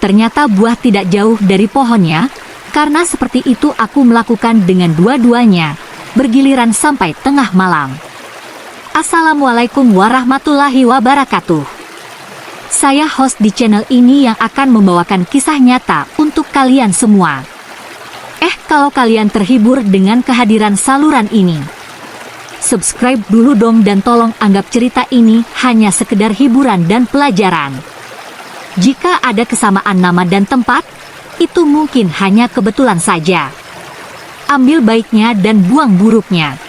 ternyata buah tidak jauh dari pohonnya, karena seperti itu aku melakukan dengan dua-duanya, bergiliran sampai tengah malam. Assalamualaikum warahmatullahi wabarakatuh. Saya host di channel ini yang akan membawakan kisah nyata untuk kalian semua. Kalau kalian terhibur dengan kehadiran saluran ini, subscribe dulu dong dan tolong anggap cerita ini hanya sekedar hiburan dan pelajaran. Jika ada kesamaan nama dan tempat, itu mungkin hanya kebetulan saja. Ambil baiknya dan buang buruknya.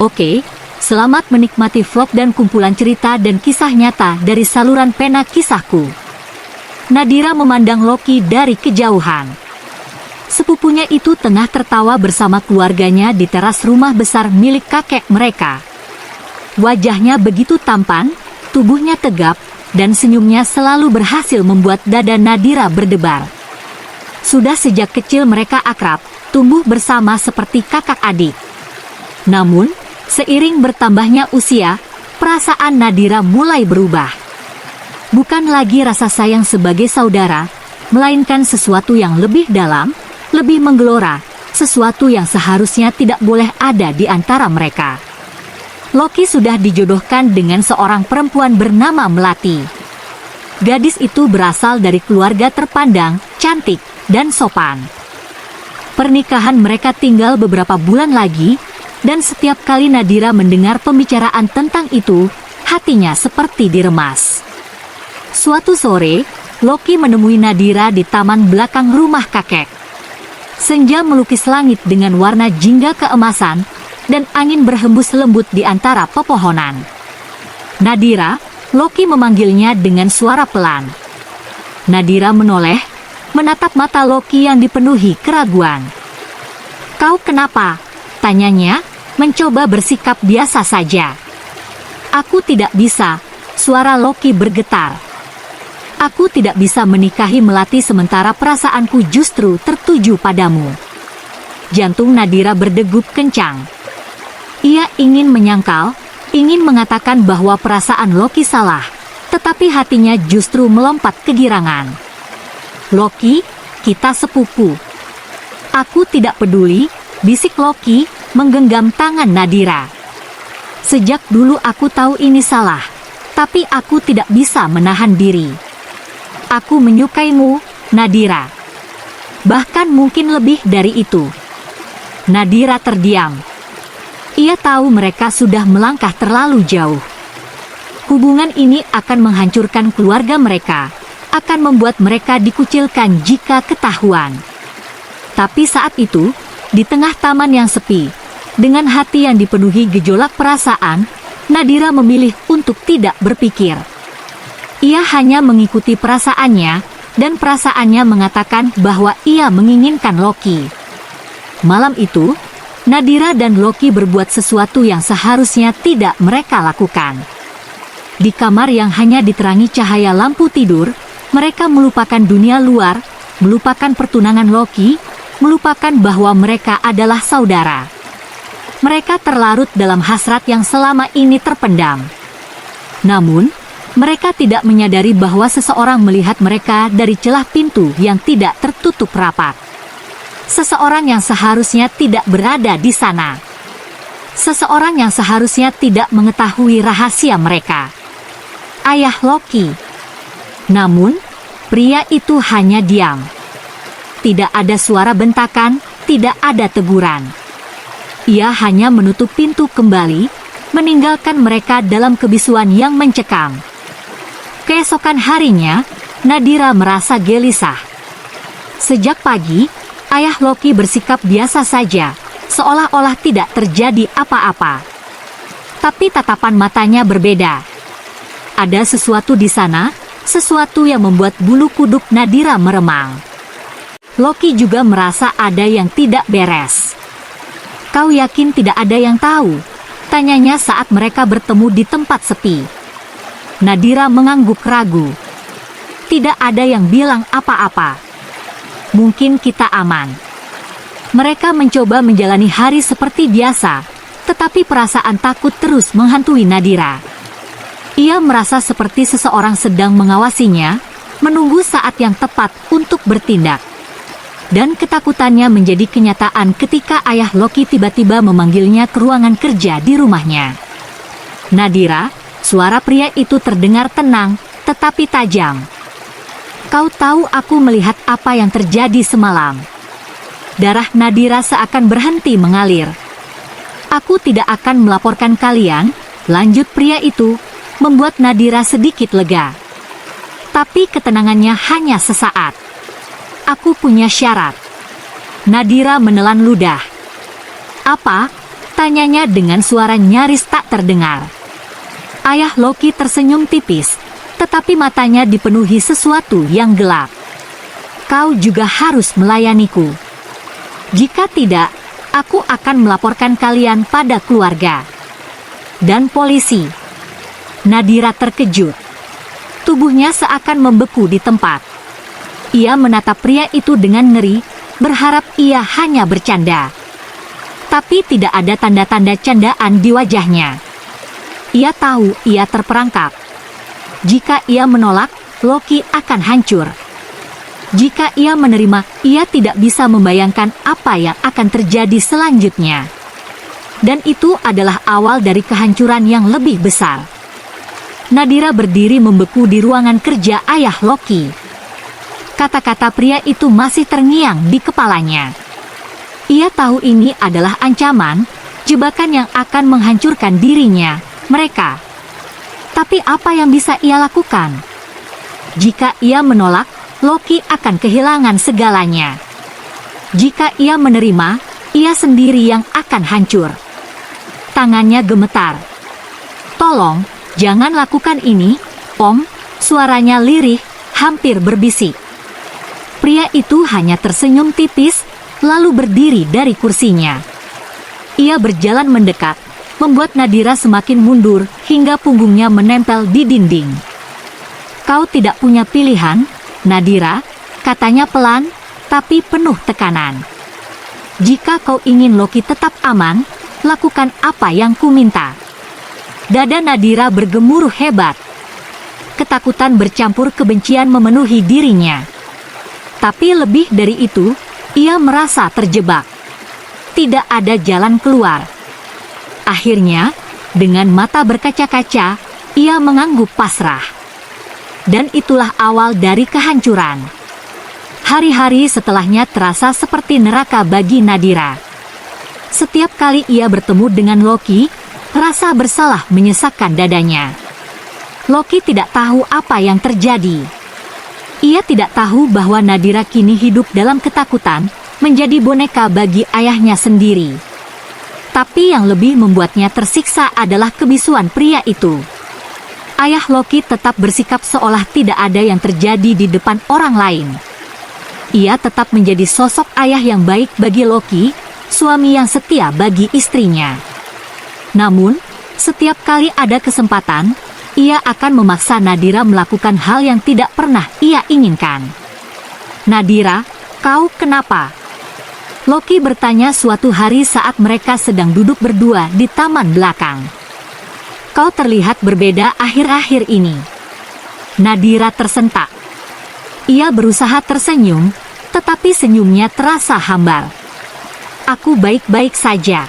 Oke, selamat menikmati vlog dan kumpulan cerita dan kisah nyata dari saluran pena kisahku. Nadira memandang Loki dari kejauhan. Sepupunya itu tengah tertawa bersama keluarganya di teras rumah besar milik kakek mereka. Wajahnya begitu tampan, tubuhnya tegap, dan senyumnya selalu berhasil membuat dada Nadira berdebar. Sudah sejak kecil mereka akrab, tumbuh bersama seperti kakak adik. Namun, seiring bertambahnya usia, perasaan Nadira mulai berubah. Bukan lagi rasa sayang sebagai saudara, melainkan sesuatu yang lebih dalam, lebih menggelora, sesuatu yang seharusnya tidak boleh ada di antara mereka. Loki sudah dijodohkan dengan seorang perempuan bernama Melati. Gadis itu berasal dari keluarga terpandang, cantik, dan sopan. Pernikahan mereka tinggal beberapa bulan lagi, dan setiap kali Nadira mendengar pembicaraan tentang itu, hatinya seperti diremas. Suatu sore, Loki menemui Nadira di taman belakang rumah kakek. Senja melukis langit dengan warna jingga keemasan, dan angin berhembus lembut di antara pepohonan. Nadira, Loki memanggilnya dengan suara pelan. Nadira menoleh, menatap mata Loki yang dipenuhi keraguan. "Kau kenapa?" tanyanya, mencoba bersikap biasa saja. "Aku tidak bisa," suara Loki bergetar. "Aku tidak bisa menikahi Melati sementara perasaanku justru tertuju padamu." Jantung Nadira berdegup kencang. Ia ingin menyangkal, ingin mengatakan bahwa perasaan Loki salah, tetapi hatinya justru melompat kegirangan. "Loki, kita sepupu." "Aku tidak peduli," bisik Loki, menggenggam tangan Nadira. "Sejak dulu aku tahu ini salah, tapi aku tidak bisa menahan diri. Aku menyukaimu, Nadira. Bahkan mungkin lebih dari itu." Nadira terdiam. Ia tahu mereka sudah melangkah terlalu jauh. Hubungan ini akan menghancurkan keluarga mereka, akan membuat mereka dikucilkan jika ketahuan. Tapi saat itu, di tengah taman yang sepi, dengan hati yang dipenuhi gejolak perasaan, Nadira memilih untuk tidak berpikir. Ia hanya mengikuti perasaannya, dan perasaannya mengatakan bahwa ia menginginkan Loki. Malam itu, Nadira dan Loki berbuat sesuatu yang seharusnya tidak mereka lakukan. Di kamar yang hanya diterangi cahaya lampu tidur, mereka melupakan dunia luar, melupakan pertunangan Loki, melupakan bahwa mereka adalah saudara. Mereka terlarut dalam hasrat yang selama ini terpendam. Namun, mereka tidak menyadari bahwa seseorang melihat mereka dari celah pintu yang tidak tertutup rapat. Seseorang yang seharusnya tidak berada di sana. Seseorang yang seharusnya tidak mengetahui rahasia mereka. Ayah Loki. Namun, pria itu hanya diam. Tidak ada suara bentakan, tidak ada teguran. Ia hanya menutup pintu kembali, meninggalkan mereka dalam kebisuan yang mencekam. Keesokan harinya, Nadira merasa gelisah. Sejak pagi, ayah Loki bersikap biasa saja, seolah-olah tidak terjadi apa-apa. Tapi tatapan matanya berbeda. Ada sesuatu di sana, sesuatu yang membuat bulu kuduk Nadira meremang. Loki juga merasa ada yang tidak beres. "Kau yakin tidak ada yang tahu?" tanyanya saat mereka bertemu di tempat sepi. Nadira mengangguk ragu. "Tidak ada yang bilang apa-apa. Mungkin kita aman." Mereka mencoba menjalani hari seperti biasa, tetapi perasaan takut terus menghantui Nadira. Ia merasa seperti seseorang sedang mengawasinya, menunggu saat yang tepat untuk bertindak. Dan ketakutannya menjadi kenyataan ketika ayah Loki tiba-tiba memanggilnya ke ruangan kerja di rumahnya. "Nadira," suara pria itu terdengar tenang, tetapi tajam. "Kau tahu aku melihat apa yang terjadi semalam." Darah Nadira seakan berhenti mengalir. "Aku tidak akan melaporkan kalian," lanjut pria itu, membuat Nadira sedikit lega. Tapi ketenangannya hanya sesaat. "Aku punya syarat." Nadira menelan ludah. "Apa?" tanyanya dengan suara nyaris tak terdengar. Ayah Loki tersenyum tipis, tetapi matanya dipenuhi sesuatu yang gelap. "Kau juga harus melayaniku. Jika tidak, aku akan melaporkan kalian pada keluarga dan polisi." Nadira terkejut. Tubuhnya seakan membeku di tempat. Ia menatap pria itu dengan ngeri, berharap ia hanya bercanda. Tapi tidak ada tanda-tanda candaan di wajahnya. Ia tahu ia terperangkap. Jika ia menolak, Loki akan hancur. Jika ia menerima, ia tidak bisa membayangkan apa yang akan terjadi selanjutnya. Dan itu adalah awal dari kehancuran yang lebih besar. Nadira berdiri membeku di ruangan kerja ayah Loki. Kata-kata pria itu masih terngiang di kepalanya. Ia tahu ini adalah ancaman, jebakan yang akan menghancurkan dirinya, mereka. Tapi apa yang bisa ia lakukan? Jika ia menolak, Loki akan kehilangan segalanya. Jika ia menerima, ia sendiri yang akan hancur. Tangannya gemetar. "Tolong, jangan lakukan ini, Om," suaranya lirih, hampir berbisik. Pria itu hanya tersenyum tipis, lalu berdiri dari kursinya. Ia berjalan mendekat, membuat Nadira semakin mundur hingga punggungnya menempel di dinding. "Kau tidak punya pilihan, Nadira," katanya pelan, tapi penuh tekanan. "Jika kau ingin Loki tetap aman, lakukan apa yang kuminta." Dada Nadira bergemuruh hebat. Ketakutan bercampur kebencian memenuhi dirinya. Tapi lebih dari itu, ia merasa terjebak. Tidak ada jalan keluar. Akhirnya, dengan mata berkaca-kaca, ia mengangguk pasrah. Dan itulah awal dari kehancuran. Hari-hari setelahnya terasa seperti neraka bagi Nadira. Setiap kali ia bertemu dengan Loki, rasa bersalah menyesakkan dadanya. Loki tidak tahu apa yang terjadi. Ia tidak tahu bahwa Nadira kini hidup dalam ketakutan, menjadi boneka bagi ayahnya sendiri. Tapi yang lebih membuatnya tersiksa adalah kebisuan pria itu. Ayah Loki tetap bersikap seolah tidak ada yang terjadi di depan orang lain. Ia tetap menjadi sosok ayah yang baik bagi Loki, suami yang setia bagi istrinya. Namun, setiap kali ada kesempatan, ia akan memaksa Nadira melakukan hal yang tidak pernah ia inginkan. "Nadira, kau kenapa?" Loki bertanya suatu hari saat mereka sedang duduk berdua di taman belakang. "Kau terlihat berbeda akhir-akhir ini." Nadira tersentak. Ia berusaha tersenyum, tetapi senyumnya terasa hambar. "Aku baik-baik saja."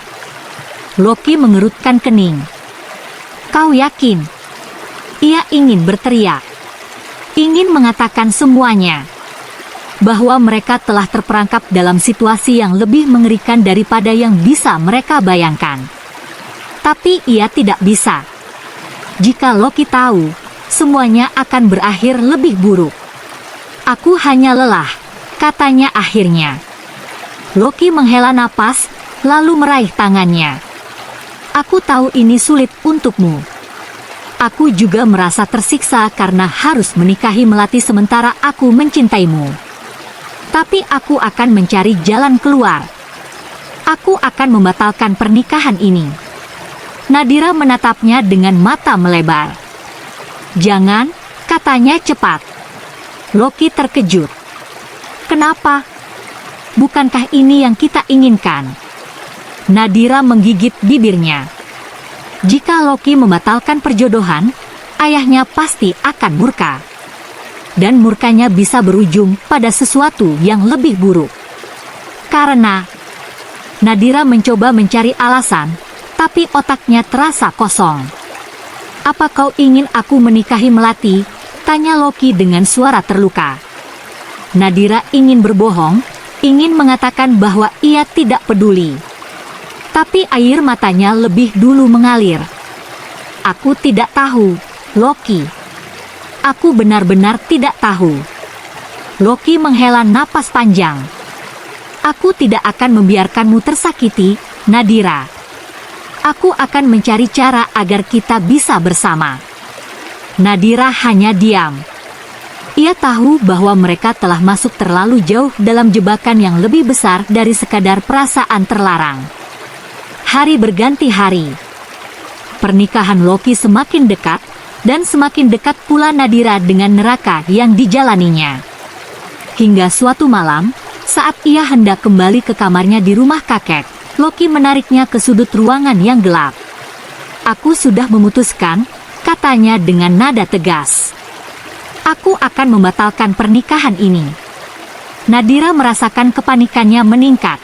Loki mengerutkan kening. "Kau yakin?" Ia ingin berteriak, ingin mengatakan semuanya, bahwa mereka telah terperangkap dalam situasi yang lebih mengerikan daripada yang bisa mereka bayangkan. Tapi ia tidak bisa. Jika Loki tahu, semuanya akan berakhir lebih buruk. "Aku hanya lelah," katanya akhirnya. Loki menghela napas, lalu meraih tangannya. "Aku tahu ini sulit untukmu. Aku juga merasa tersiksa karena harus menikahi Melati sementara aku mencintaimu. Tapi aku akan mencari jalan keluar. Aku akan membatalkan pernikahan ini." Nadira menatapnya dengan mata melebar. "Jangan," katanya cepat. Loki terkejut. "Kenapa? Bukankah ini yang kita inginkan?" Nadira menggigit bibirnya. Jika Loki membatalkan perjodohan, ayahnya pasti akan murka. dan murkanya bisa berujung pada sesuatu yang lebih buruk. Karena Nadira mencoba mencari alasan, tapi otaknya terasa kosong. "Apa kau ingin aku menikahi Melati?" tanya Loki dengan suara terluka. Nadira ingin berbohong, ingin mengatakan bahwa ia tidak peduli. Tapi air matanya lebih dulu mengalir. "Aku tidak tahu, Loki. Aku benar-benar tidak tahu." Loki menghela napas panjang. "Aku tidak akan membiarkanmu tersakiti, Nadira. Aku akan mencari cara agar kita bisa bersama." Nadira hanya diam. Ia tahu bahwa mereka telah masuk terlalu jauh dalam jebakan yang lebih besar dari sekadar perasaan terlarang. Hari berganti hari. Pernikahan Loki semakin dekat, dan semakin dekat pula Nadira dengan neraka yang dijalaninya. Hingga suatu malam, saat ia hendak kembali ke kamarnya di rumah kakek, Loki menariknya ke sudut ruangan yang gelap. "Aku sudah memutuskan," katanya dengan nada tegas. "Aku akan membatalkan pernikahan ini." Nadira merasakan kepanikannya meningkat.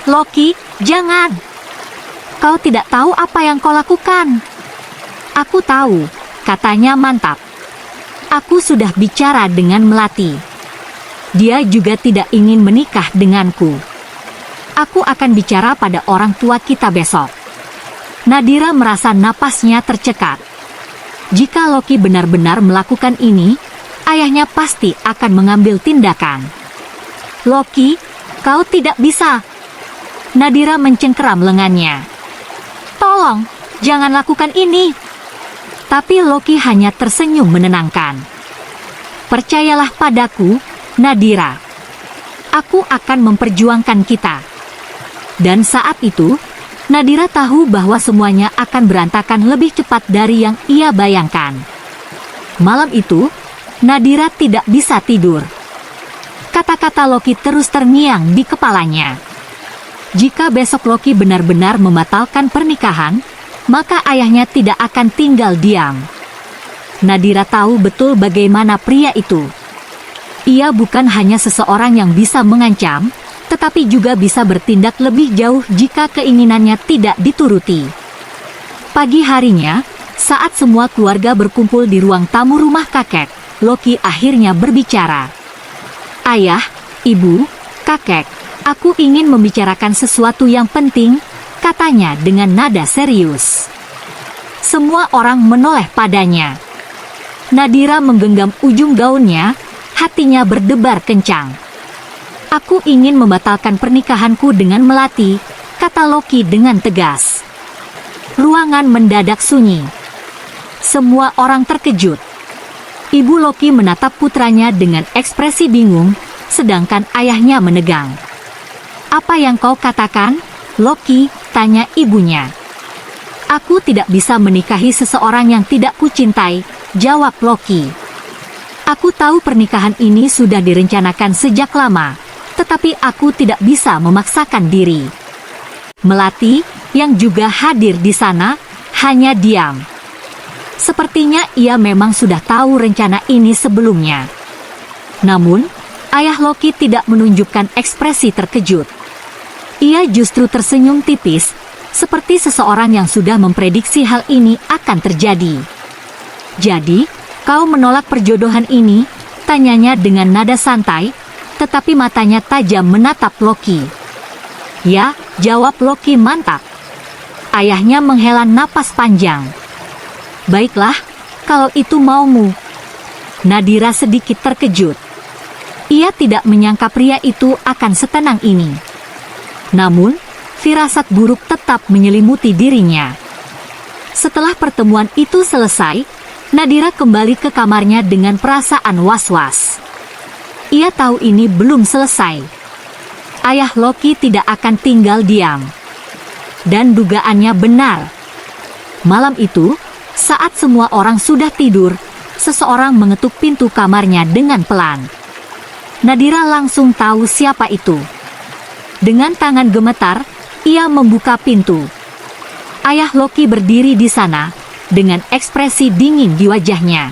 "Loki, jangan! Kau tidak tahu apa yang kau lakukan." "Aku tahu," katanya mantap. "Aku sudah bicara dengan Melati. Dia juga tidak ingin menikah denganku. Aku akan bicara pada orang tua kita besok." Nadira merasa napasnya tercekat. Jika Loki benar-benar melakukan ini, ayahnya pasti akan mengambil tindakan. "Loki, kau tidak bisa." Nadira mencengkeram lengannya. "Tolong, jangan lakukan ini." Tapi Loki hanya tersenyum menenangkan. "Percayalah padaku, Nadira. Aku akan memperjuangkan kita." Dan saat itu, Nadira tahu bahwa semuanya akan berantakan lebih cepat dari yang ia bayangkan. Malam itu, Nadira tidak bisa tidur. Kata-kata Loki terus terngiang di kepalanya. Jika besok Loki benar-benar membatalkan pernikahan, maka ayahnya tidak akan tinggal diam. Nadira tahu betul bagaimana pria itu. Ia bukan hanya seseorang yang bisa mengancam, tetapi juga bisa bertindak lebih jauh jika keinginannya tidak dituruti. Pagi harinya, saat semua keluarga berkumpul di ruang tamu rumah kakek, Loki akhirnya berbicara. "Ayah, ibu, kakek, aku ingin membicarakan sesuatu yang penting," katanya dengan nada serius. Semua orang menoleh padanya. Nadira menggenggam ujung gaunnya, hatinya berdebar kencang. "Aku ingin membatalkan pernikahanku dengan Melati," kata Loki dengan tegas. Ruangan mendadak sunyi. Semua orang terkejut. Ibu Loki menatap putranya dengan ekspresi bingung, sedangkan ayahnya menegang. "Apa yang kau katakan, Loki?" tanya ibunya. "Aku tidak bisa menikahi seseorang yang tidak kucintai," jawab Loki. "Aku tahu pernikahan ini sudah direncanakan sejak lama, tetapi aku tidak bisa memaksakan diri." Melati, yang juga hadir di sana, hanya diam. Sepertinya ia memang sudah tahu rencana ini sebelumnya. Namun, ayah Loki tidak menunjukkan ekspresi terkejut. Ia justru tersenyum tipis, seperti seseorang yang sudah memprediksi hal ini akan terjadi. "Jadi, kau menolak perjodohan ini?" tanyanya dengan nada santai, tetapi matanya tajam menatap Loki. "Ya," jawab Loki mantap. Ayahnya menghela napas panjang. "Baiklah, kalau itu maumu." Nadira sedikit terkejut. Ia tidak menyangka pria itu akan setenang ini. Namun, firasat buruk tetap menyelimuti dirinya. Setelah pertemuan itu selesai, Nadira kembali ke kamarnya dengan perasaan was-was. Ia tahu ini belum selesai. Ayah Loki tidak akan tinggal diam. Dan dugaannya benar. Malam itu, saat semua orang sudah tidur, seseorang mengetuk pintu kamarnya dengan pelan. Nadira langsung tahu siapa itu. Dengan tangan gemetar, ia membuka pintu. Ayah Loki berdiri di sana, dengan ekspresi dingin di wajahnya.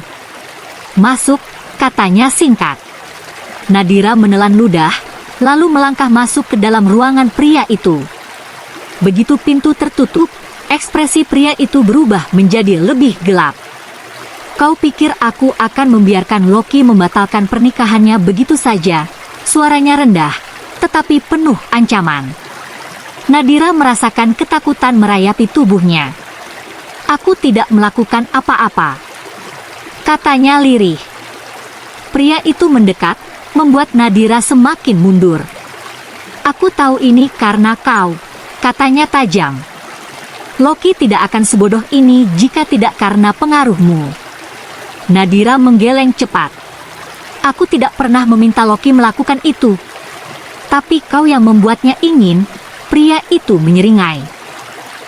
"Masuk," katanya singkat. Nadira menelan ludah, lalu melangkah masuk ke dalam ruangan pria itu. Begitu pintu tertutup, ekspresi pria itu berubah menjadi lebih gelap. Kau pikir aku akan membiarkan Loki membatalkan pernikahannya begitu saja? Suaranya rendah, tetapi penuh ancaman. Nadira merasakan ketakutan merayapi tubuhnya. Aku tidak melakukan apa-apa, katanya lirih. Pria itu mendekat, membuat Nadira semakin mundur. Aku tahu ini karena kau, katanya tajam. Loki tidak akan sebodoh ini jika tidak karena pengaruhmu. Nadira menggeleng cepat. Aku tidak pernah meminta Loki melakukan itu. Tapi kau yang membuatnya ingin, pria itu menyeringai.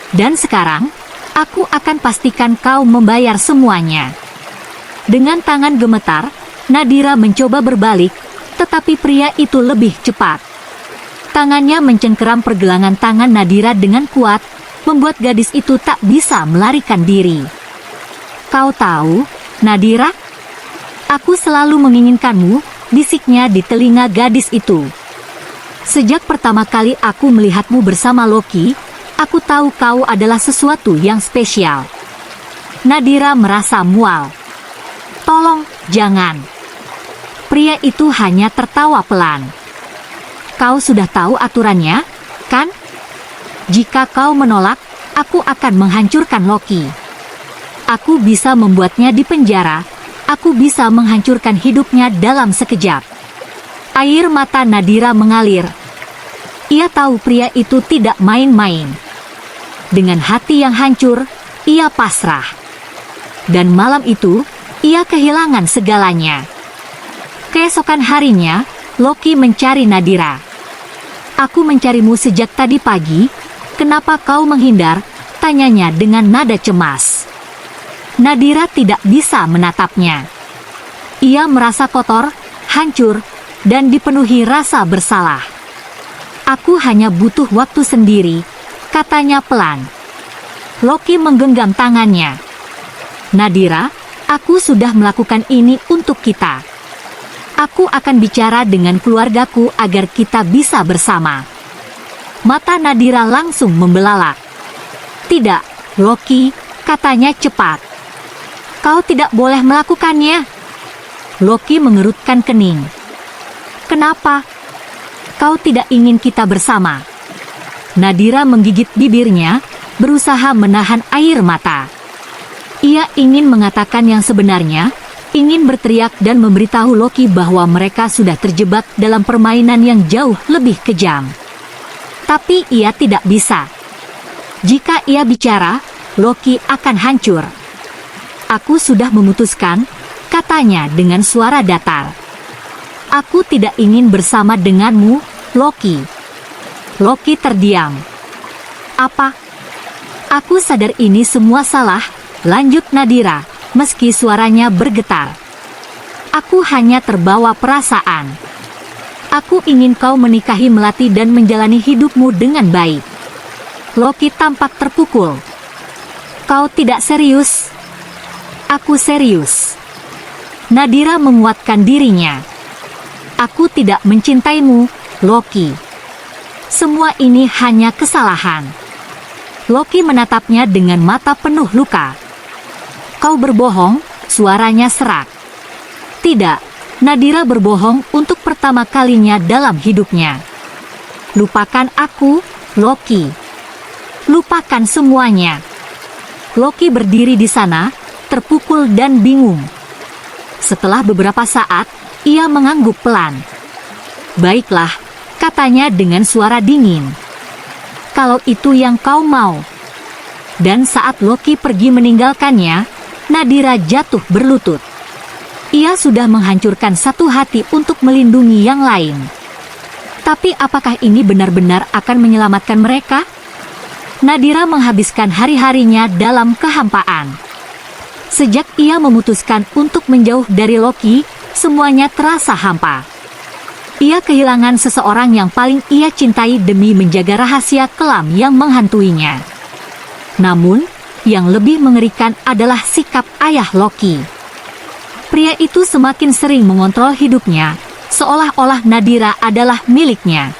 Dan sekarang, aku akan pastikan kau membayar semuanya. Dengan tangan gemetar, Nadira mencoba berbalik, tetapi pria itu lebih cepat. Tangannya mencengkeram pergelangan tangan Nadira dengan kuat, membuat gadis itu tak bisa melarikan diri. Kau tahu, Nadira? Aku selalu menginginkanmu, bisiknya di telinga gadis itu. Sejak pertama kali aku melihatmu bersama Loki, aku tahu kau adalah sesuatu yang spesial. Nadira merasa mual. Tolong, jangan. Pria itu hanya tertawa pelan. Kau sudah tahu aturannya, kan? Jika kau menolak, aku akan menghancurkan Loki. Aku bisa membuatnya dipenjara, aku bisa menghancurkan hidupnya dalam sekejap. Air mata Nadira mengalir. Ia tahu pria itu tidak main-main. Dengan hati yang hancur, ia pasrah. Dan malam itu, ia kehilangan segalanya. Keesokan harinya, Loki mencari Nadira. Aku mencarimu sejak tadi pagi, kenapa kau menghindar? Tanyanya dengan nada cemas. Nadira tidak bisa menatapnya. Ia merasa kotor, hancur, dan dipenuhi rasa bersalah. Aku hanya butuh waktu sendiri, katanya pelan. Loki menggenggam tangannya. Nadira, aku sudah melakukan ini untuk kita. Aku akan bicara dengan keluargaku agar kita bisa bersama. Mata Nadira langsung membelalak. Tidak, Loki, katanya cepat. Kau tidak boleh melakukannya. Loki mengerutkan kening. Kenapa? Kau tidak ingin kita bersama. Nadira menggigit bibirnya, berusaha menahan air mata. Ia ingin mengatakan yang sebenarnya, ingin berteriak dan memberitahu Loki bahwa mereka sudah terjebak dalam permainan yang jauh lebih kejam. Tapi ia tidak bisa. Jika ia bicara, Loki akan hancur. Aku sudah memutuskan, katanya dengan suara datar. Aku tidak ingin bersama denganmu, Loki. Loki terdiam. Apa? Aku sadar ini semua salah, lanjut Nadira, meski suaranya bergetar. Aku hanya terbawa perasaan. Aku ingin kau menikahi Melati dan menjalani hidupmu dengan baik. Loki tampak terpukul. Kau tidak serius? Aku serius. Nadira menguatkan dirinya. Aku tidak mencintaimu, Loki. Semua ini hanya kesalahan. Loki menatapnya dengan mata penuh luka. Kau berbohong, suaranya serak. Tidak, Nadira berbohong untuk pertama kalinya dalam hidupnya. Lupakan aku, Loki. Lupakan semuanya. Loki berdiri di sana, terpukul dan bingung. Setelah beberapa saat, ia mengangguk pelan. Baiklah, katanya dengan suara dingin. Kalau itu yang kau mau. Dan saat Loki pergi meninggalkannya, Nadira jatuh berlutut. Ia sudah menghancurkan satu hati untuk melindungi yang lain. Tapi apakah ini benar-benar akan menyelamatkan mereka? Nadira menghabiskan hari-harinya dalam kehampaan. Sejak ia memutuskan untuk menjauh dari Loki, semuanya terasa hampa. Ia kehilangan seseorang yang paling ia cintai demi menjaga rahasia kelam yang menghantuinya. Namun, yang lebih mengerikan adalah sikap ayah Loki. Pria itu semakin sering mengontrol hidupnya, seolah-olah Nadira adalah miliknya.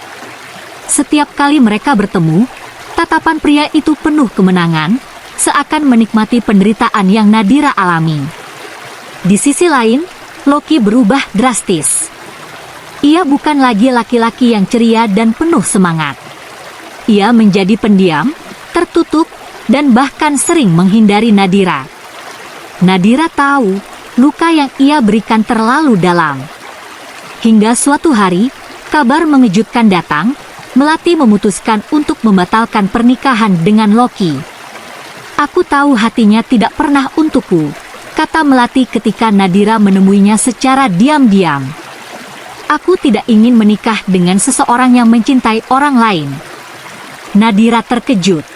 Setiap kali mereka bertemu, tatapan pria itu penuh kemenangan, seakan menikmati penderitaan yang Nadira alami. Di sisi lain, Loki berubah drastis. Ia bukan lagi laki-laki yang ceria dan penuh semangat. Ia menjadi pendiam, tertutup, dan bahkan sering menghindari Nadira. Nadira tahu luka yang ia berikan terlalu dalam. Hingga suatu hari, kabar mengejutkan datang. Melati memutuskan untuk membatalkan pernikahan dengan Loki. "Aku tahu hatinya tidak pernah untukku," kata Melati ketika Nadira menemuinya secara diam-diam. "Aku tidak ingin menikah dengan seseorang yang mencintai orang lain." Nadira terkejut.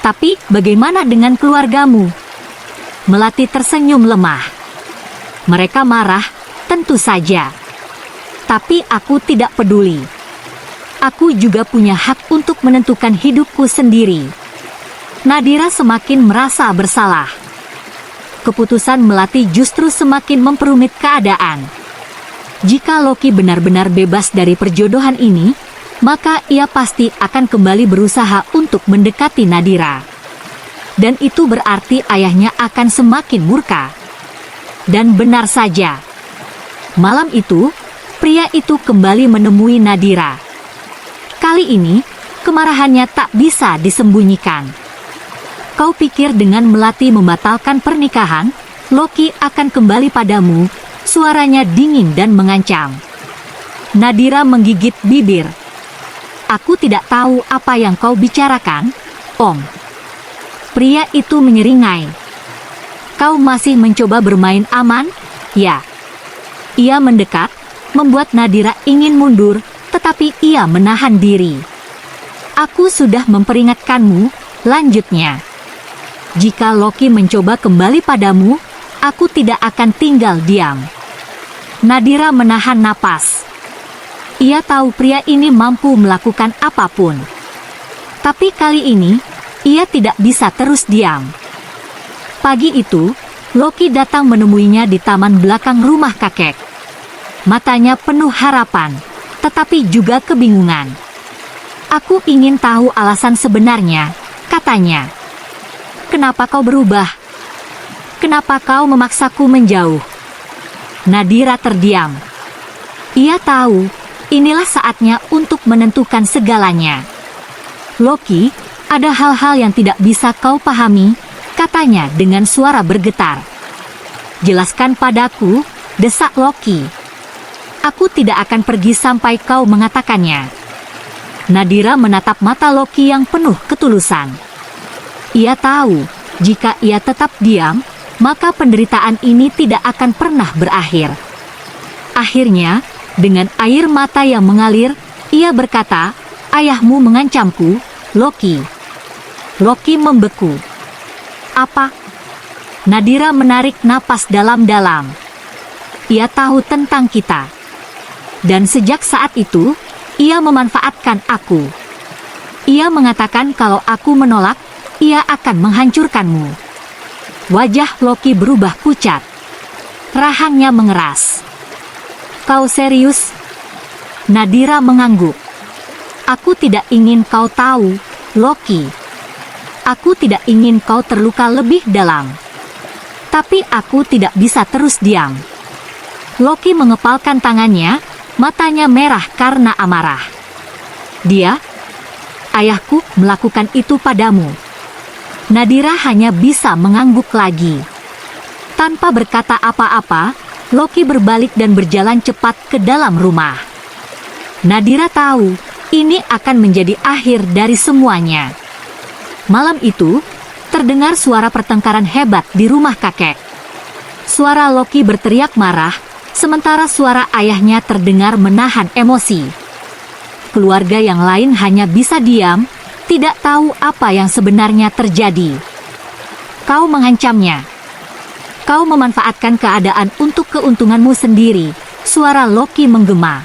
"Tapi bagaimana dengan keluargamu?" Melati tersenyum lemah. "Mereka marah, tentu saja. Tapi aku tidak peduli. Aku juga punya hak untuk menentukan hidupku sendiri." Nadira semakin merasa bersalah. Keputusan Melati justru semakin memperumit keadaan. Jika Loki benar-benar bebas dari perjodohan ini, maka ia pasti akan kembali berusaha untuk mendekati Nadira. Dan itu berarti ayahnya akan semakin murka. Dan benar saja. Malam itu, pria itu kembali menemui Nadira. Kali ini, kemarahannya tak bisa disembunyikan. "Kau pikir dengan Melati membatalkan pernikahan, Loki akan kembali padamu?" Suaranya dingin dan mengancam. Nadira menggigit bibir. "Aku tidak tahu apa yang kau bicarakan, Om." Pria itu menyeringai. "Kau masih mencoba bermain aman, ya?" Ia mendekat, membuat Nadira ingin mundur, tetapi ia menahan diri. "Aku sudah memperingatkanmu," lanjutnya. "Jika Loki mencoba kembali padamu, aku tidak akan tinggal diam." Nadira menahan napas. Ia tahu pria ini mampu melakukan apapun. Tapi kali ini, ia tidak bisa terus diam. Pagi itu, Loki datang menemuinya di taman belakang rumah kakek. Matanya penuh harapan, tetapi juga kebingungan. "Aku ingin tahu alasan sebenarnya," katanya. "Kenapa kau berubah? Kenapa kau memaksaku menjauh?" Nadira terdiam. Ia tahu, inilah saatnya untuk menentukan segalanya. "Loki, ada hal-hal yang tidak bisa kau pahami," katanya dengan suara bergetar. "Jelaskan padaku," desak Loki. "Aku tidak akan pergi sampai kau mengatakannya." Nadira menatap mata Loki yang penuh ketulusan. Ia tahu, jika ia tetap diam, maka penderitaan ini tidak akan pernah berakhir. Akhirnya, dengan air mata yang mengalir, ia berkata, "Ayahmu mengancamku, Loki." Loki membeku. "Apa?" Nadira menarik napas dalam-dalam. "Ia tahu tentang kita. Dan sejak saat itu, ia memanfaatkan aku. Ia mengatakan kalau aku menolak, ia akan menghancurkanmu." Wajah Loki berubah pucat. Rahangnya mengeras. "Kau serius?" Nadira mengangguk. "Aku tidak ingin kau tahu, Loki. Aku tidak ingin kau terluka lebih dalam. Tapi aku tidak bisa terus diam." Loki mengepalkan tangannya, matanya merah karena amarah. "Ayahku melakukan itu padamu." Nadira hanya bisa mengangguk lagi. Tanpa berkata apa-apa, Loki berbalik dan berjalan cepat ke dalam rumah. Nadira tahu, ini akan menjadi akhir dari semuanya. Malam itu, terdengar suara pertengkaran hebat di rumah kakek. Suara Loki berteriak marah, sementara suara ayahnya terdengar menahan emosi. Keluarga yang lain hanya bisa diam, tidak tahu apa yang sebenarnya terjadi. "Kau mengancamnya. Kau memanfaatkan keadaan untuk keuntunganmu sendiri," suara Loki menggema.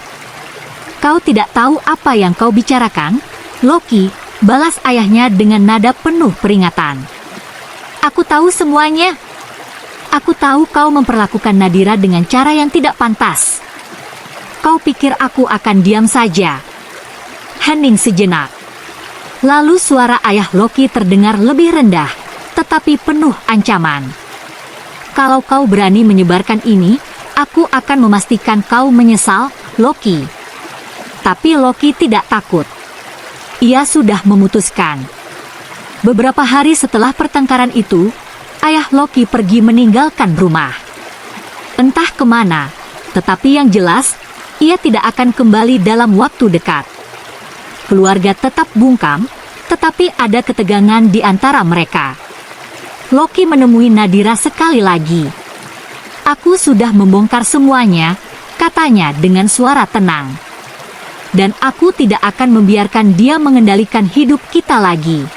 "Kau tidak tahu apa yang kau bicarakan, Loki," balas ayahnya dengan nada penuh peringatan. "Aku tahu semuanya. Aku tahu kau memperlakukan Nadira dengan cara yang tidak pantas. Kau pikir aku akan diam saja? Hening sejenak. Lalu suara ayah Loki terdengar lebih rendah, tetapi penuh ancaman. Kalau kau berani menyebarkan ini, aku akan memastikan kau menyesal, Loki. Tapi Loki tidak takut. Ia sudah memutuskan. Beberapa hari setelah pertengkaran itu, ayah Loki pergi meninggalkan rumah. Entah kemana, tetapi yang jelas, ia tidak akan kembali dalam waktu dekat. Keluarga tetap bungkam, tetapi ada ketegangan di antara mereka. Loki menemui Nadira sekali lagi. Aku sudah membongkar semuanya, katanya dengan suara tenang. Dan aku tidak akan membiarkan dia mengendalikan hidup kita lagi.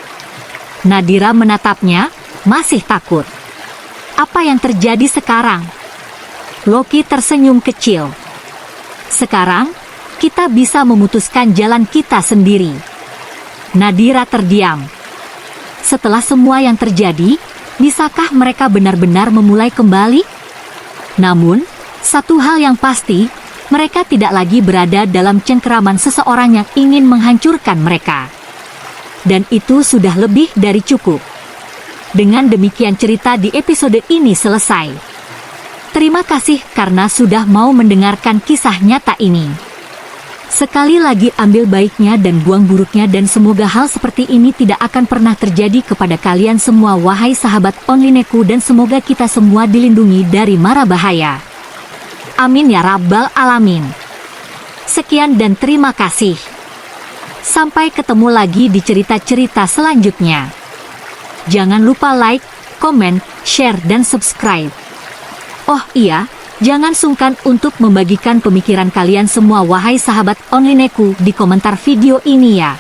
Nadira menatapnya, masih takut. Apa yang terjadi sekarang? Loki tersenyum kecil. Sekarang, kita bisa memutuskan jalan kita sendiri. Nadira terdiam. Setelah semua yang terjadi, bisakah mereka benar-benar memulai kembali? Namun, satu hal yang pasti, mereka tidak lagi berada dalam cengkeraman seseorang yang ingin menghancurkan mereka. Dan itu sudah lebih dari cukup. Dengan demikian cerita di episode ini selesai. Terima kasih karena sudah mau mendengarkan kisah nyata ini. Sekali lagi ambil baiknya dan buang buruknya dan semoga hal seperti ini tidak akan pernah terjadi kepada kalian semua wahai sahabat Onlineku dan semoga kita semua dilindungi dari mara bahaya. Amin ya rabbal alamin. Sekian dan terima kasih. Sampai ketemu lagi di cerita-cerita selanjutnya. Jangan lupa like, komen, share dan subscribe. Oh iya, jangan sungkan untuk membagikan pemikiran kalian semua wahai sahabat Onlineku di komentar video ini ya.